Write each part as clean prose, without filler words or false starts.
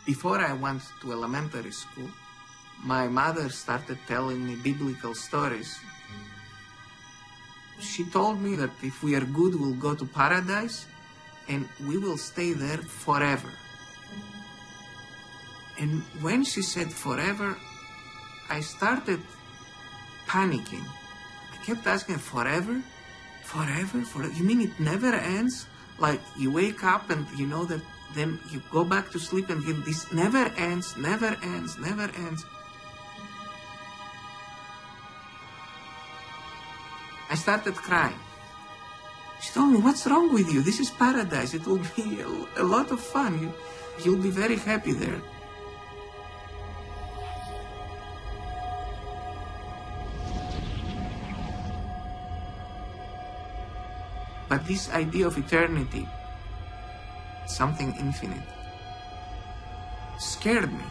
Before I went to elementary school, my mother started telling me biblical stories. She told me that if we are good, we'll go to paradise and we will stay there forever. And when she said forever, I started panicking. I kept asking, forever? Forever? Forever? You mean it never ends? Like you wake up and you know that then you go back to sleep and this never ends, never ends, never ends. I started crying. She told me, what's wrong with you? This is paradise. It will be a lot of fun. You'll be very happy there. But this idea of eternity, something infinite, scared me.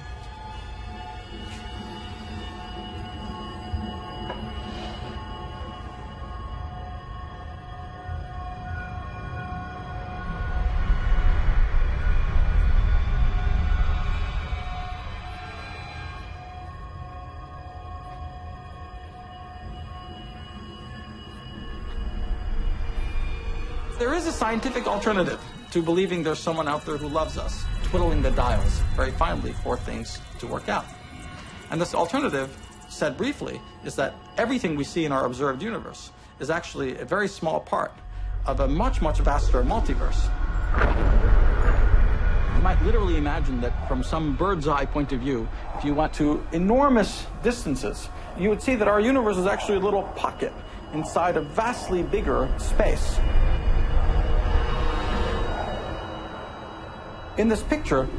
There is a scientific alternative to believing there's someone out there who loves us, twiddling the dials very finely for things to work out. And this alternative, said briefly, is that everything we see in our observed universe is actually a very small part of a much, much vaster multiverse. You might literally imagine that from some bird's eye point of view, if you went to enormous distances, you would see that our universe is actually a little pocket inside a vastly bigger space. In this picture,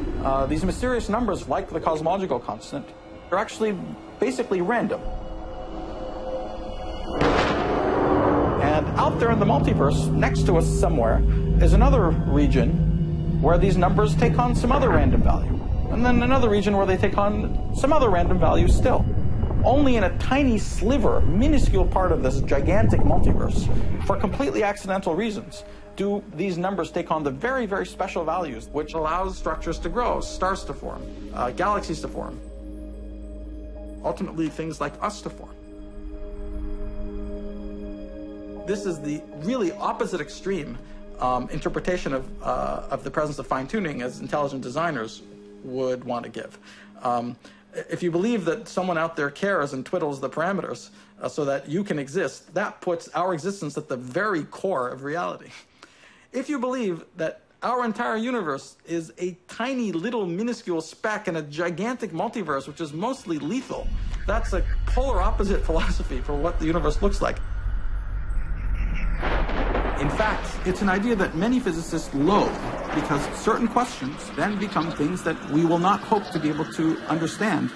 these mysterious numbers, like the cosmological constant, are actually basically random. And out there in the multiverse, next to us somewhere, is another region where these numbers take on some other random value. And then another region where they take on some other random value still. Only in a tiny sliver, minuscule part of this gigantic multiverse, for completely accidental reasons, do these numbers take on the very, very special values which allows structures to grow, stars to form, galaxies to form, ultimately things like us to form. This is the really opposite extreme interpretation of the presence of fine-tuning as intelligent designers would want to give. If you believe that someone out there cares and twiddles the parameters so that you can exist, that puts our existence at the very core of reality. If you believe that our entire universe is a tiny little minuscule speck in a gigantic multiverse which is mostly lethal, that's a polar opposite philosophy for what the universe looks like. In fact, it's an idea that many physicists loathe because certain questions then become things that we will not hope to be able to understand.